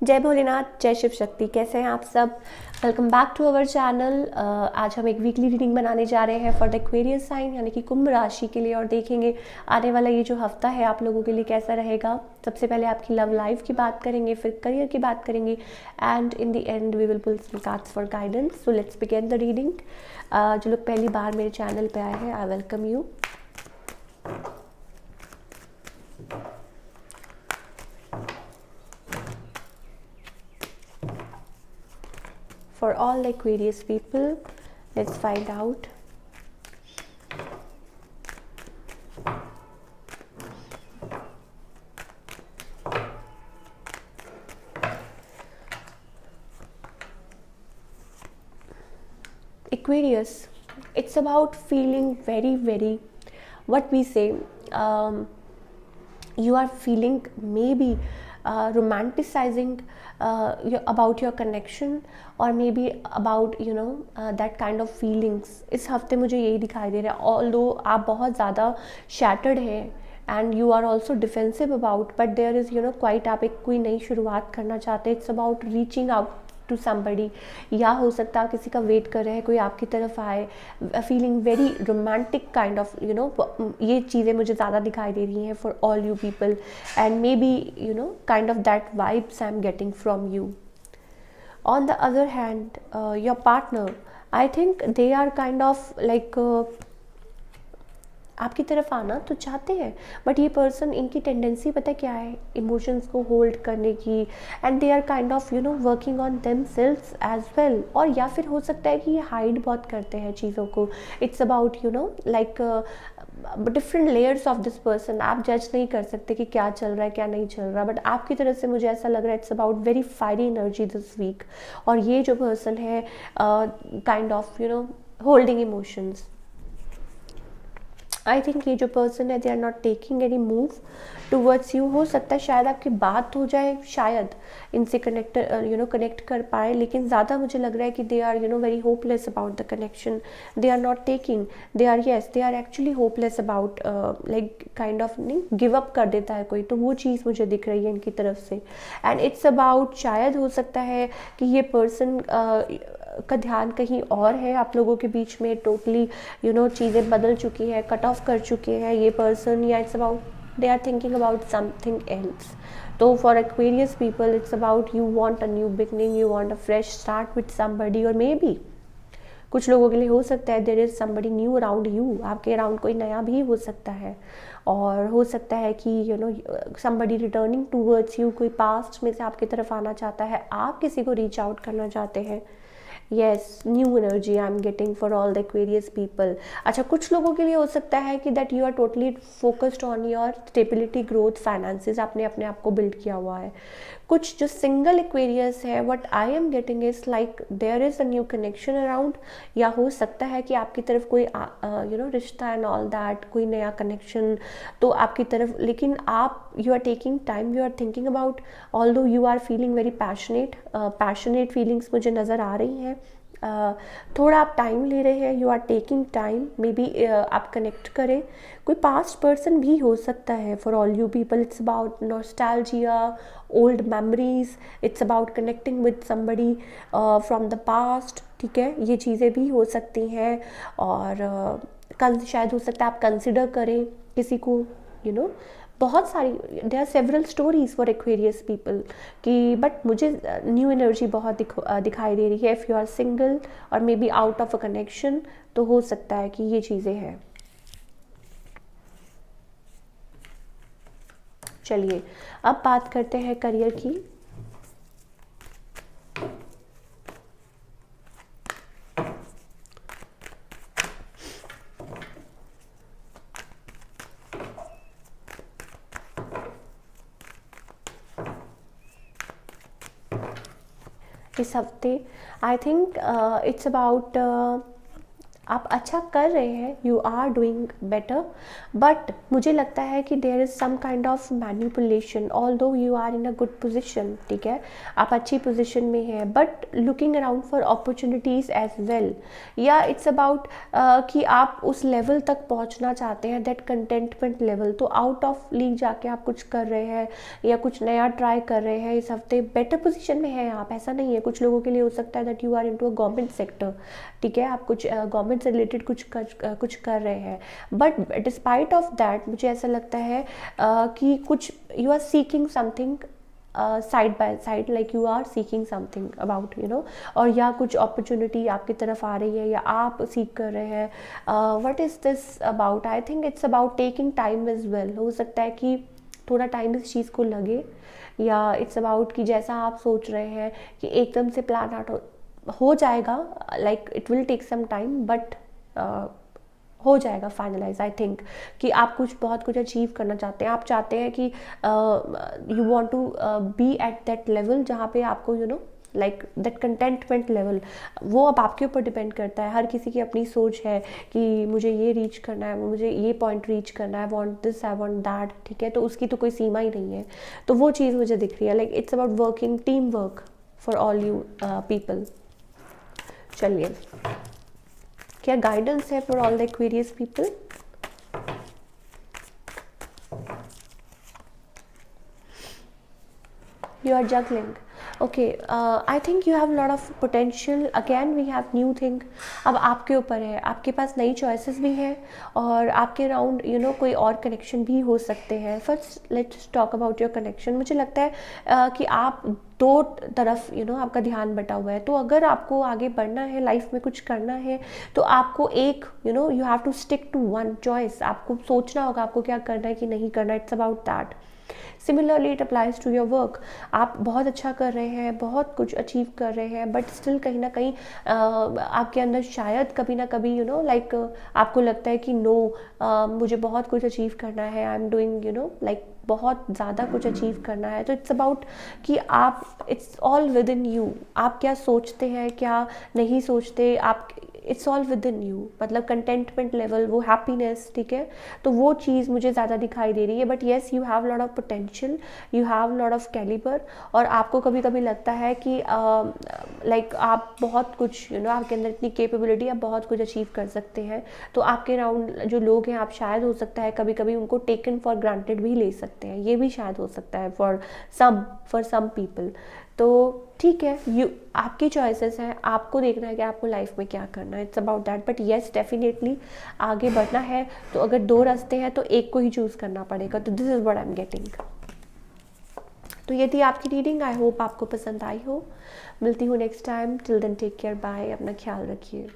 जय भोलेनाथ, जय शिव शक्ति। कैसे हैं आप सब? Welcome back to our channel. आज हम एक वीकली रीडिंग बनाने जा रहे हैं फॉर द एक्वेरियस साइन यानी कि कुंभ राशि के लिए, और देखेंगे आने वाला ये जो हफ्ता है आप लोगों के लिए कैसा रहेगा। सबसे पहले आपकी लव लाइफ की बात करेंगे, फिर करियर की बात करेंगे, and in the end we will pull some cards for guidance. So let's begin the reading. जो लोग पहली बार मेरे चैनल पे आए हैं, I welcome you. For all Aquarius people, let's find out. Aquarius, it's about feeling very what we say, you are feeling maybe romanticizing about your connection, or maybe about that kind of feelings. इस हफ्ते मुझे यही दिखाई दे रहा है। Although आप बहुत ज़्यादा शैटर्ड हैं and you are also defensive about, but there is quite, आप एक कोई नई शुरुआत करना चाहते हैं। It's about reaching out to somebody, या हो सकता है किसी का वेट कर रहे हैं, कोई आपकी तरफ आए, feeling very romantic kind of ये चीज़ें मुझे ज़्यादा दिखाई दे रही हैं for all you people, and may be kind of that vibes I am getting from you. On the other hand, your partner, I think they are kind of like आपकी तरफ आना तो चाहते हैं, बट ये पर्सन, इनकी tendency पता क्या है, इमोशंस को होल्ड करने की, and they are kind of working on themselves as well. और या फिर हो सकता है कि ये हाइड बहुत करते हैं चीज़ों को। It's about like different layers of this person. आप जज नहीं कर सकते कि क्या चल रहा है क्या नहीं चल रहा, बट आपकी तरफ से मुझे ऐसा लग रहा है it's about very fiery energy this week. और ये जो पर्सन है kind of holding emotions. I think ये जो पर्सन है, they are not taking any move towards you. हो सकता है शायद आपकी बात हो जाए, शायद इनसे कनेक्ट कर पाए, लेकिन ज़्यादा मुझे लग रहा है कि they are very hopeless about the connection. They are not taking, they are actually hopeless about, like kind of नहीं गिव अप कर देता है कोई, तो वो चीज़ मुझे दिख रही है इनकी तरफ से। एंड इट्स अबाउट, शायद हो सकता है कि ये पर्सन का ध्यान कहीं और है आप लोगों के बीच में, टोटली चीज़ें बदल चुकी है, कट ऑफ कर चुके हैं ये पर्सन, या it's about they are thinking about something else. तो for Aquarius people it's about you want a new beginning, you want a fresh start with somebody, और मे बी कुछ लोगों के लिए हो सकता है there is somebody new around you, आपके अराउंड कोई नया भी हो सकता है। और हो सकता है कि समबडी रिटर्निंग टूवर्ड्स यू, कोई पास्ट में से आपकी तरफ आना चाहता है, आप किसी को रीच आउट करना चाहते हैं। Yes, new energy I am getting for all the Aquarius people. अच्छा, कुछ लोगों के लिए हो सकता है कि that you are totally focused on your stability, growth, finances, आपने अपने आप को बिल्ड किया हुआ है। कुछ जो सिंगल एक्वेरियस है, what I am getting is like there is a new connection around, या हो सकता है कि आपकी तरफ कोई रिश्ता एंड ऑल दैट, कोई नया कनेक्शन तो आपकी तरफ, लेकिन आप you are taking time, you are thinking about, although you are feeling very passionate feelings मुझे नज़र आ रही हैं। थोड़ा आप टाइम ले रहे हैं, you are taking time, maybe आप कनेक्ट करें। कोई पास्ट पर्सन भी हो सकता है for all you people. It's about nostalgia, old memories, it's about connecting with somebody from the past, ठीक है, ये चीज़ें भी हो सकती हैं। और शायद हो सकता है आप कंसिडर करें किसी को, बहुत सारी, there are several stories for Aquarius people कि, बट मुझे न्यू एनर्जी बहुत दिखाई दे रही है। इफ़ यू आर सिंगल और may be out of a connection, तो हो सकता है कि ये चीज़ें हैं। चलिए अब बात करते हैं करियर की। इस हफ्ते आई थिंक इट्स अबाउट आप अच्छा कर रहे हैं, you are doing better, but मुझे लगता है कि there is some kind of manipulation, although you are in a good position, ठीक है, आप अच्छी पोजीशन में हैं, but looking around for opportunities as well, या इट्स अबाउट कि आप उस लेवल तक पहुंचना चाहते हैं, दैट कंटेंटमेंट लेवल, तो आउट ऑफ लीग जाके आप कुछ कर रहे हैं या कुछ नया ट्राई कर रहे हैं इस हफ्ते, बेटर पोजीशन में हैं आप, ऐसा नहीं है। कुछ लोगों के लिए हो सकता है that you are into a government sector, ठीक है, आप कुछ गवर्नमेंट से रिलेटेड कुछ कर रहे हैं, बट डिस्पाइट ऑफ दैट मुझे ऐसा लगता है कि कुछ you are seeking something side by side, like you are seeking something about you know, और या कुछ अपॉर्चुनिटी आपकी तरफ आ रही है या आप सीख कर रहे हैं, what is this about, I think it's about taking time as well. हो सकता है कि थोड़ा टाइम इस चीज़ को लगे, या इट्स अबाउट कि जैसा आप सोच रहे हैं कि एकदम से प्लान आउट हो जाएगा, like it will take some time, but हो जाएगा फाइनलाइज। आई थिंक कि आप बहुत कुछ अचीव करना चाहते हैं, आप चाहते हैं कि you want to be at that level जहाँ पे आपको you know like that contentment level, वो अब आपके ऊपर डिपेंड करता है। हर किसी की अपनी सोच है कि मुझे ये रीच करना है, मुझे ये पॉइंट रीच करना है, want this, I want that, ठीक है, तो उसकी तो कोई सीमा ही नहीं है। तो वो चीज़ मुझे दिख रही है, like it's about working, team work for all you people. चलिए, क्या गाइडेंस है for all the Aquarius people? You are juggling. Okay, I think you have a lot of potential. Again we have new thing. अब आपके ऊपर है, आपके पास नई choices भी हैं, और आपके अराउंड यू नो कोई और कनेक्शन भी हो सकते हैं। First let's talk about your connection. मुझे लगता है कि आप दो तरफ यू नो आपका ध्यान बटा हुआ है, तो अगर आपको आगे बढ़ना है, लाइफ में कुछ करना है, तो आपको एक you know you have to stick to one choice. आपको सोचना होगा आपको क्या करना है कि नहीं करना। It's about that. Similarly it applies to your work. आप बहुत अच्छा कर रहे हैं, बहुत कुछ अचीव कर रहे हैं, बट स्टिल कहीं ना कहीं आपके अंदर शायद कभी ना कभी यू नो लाइक आपको लगता है कि नो मुझे बहुत कुछ अचीव करना है, I am doing you know like बहुत ज़्यादा कुछ अचीव करना है। तो इट्स अबाउट कि आप, it's all with in you, आप क्या सोचते हैं क्या नहीं सोचते, आप it's all with in you, मतलब कंटेंटमेंट लेवल, वो हैप्पीनेस, ठीक है, तो वो चीज़ मुझे ज़्यादा दिखाई दे रही है। But yes, you have lot of potential, you have lot of calibre, और आपको कभी कभी लगता है कि लाइक आप बहुत कुछ यू नो आपके अंदर इतनी कैपेबिलिटी, आप बहुत कुछ अचीव कर सकते हैं। तो आपके अराउंड जो लोग हैं, आप शायद हो सकता है कभी कभी उनको टेकन फॉर ग्रांटेड भी ले सकते हैं, ये भी शायद हो सकता है फॉर सम पीपल। तो ठीक है, यू आपकी चॉइसेस हैं, आपको देखना है कि आपको लाइफ में क्या करना है। It's about that. But yes, definitely आगे बढ़ना है तो अगर दो रास्ते हैं तो एक को ही चूज़ करना पड़ेगा। तो this is what I am getting. तो ये थी आपकी रीडिंग। आई होप आपको पसंद आई हो। मिलती हूँ next time. Till then take care, bye, अपना ख्याल रखिए।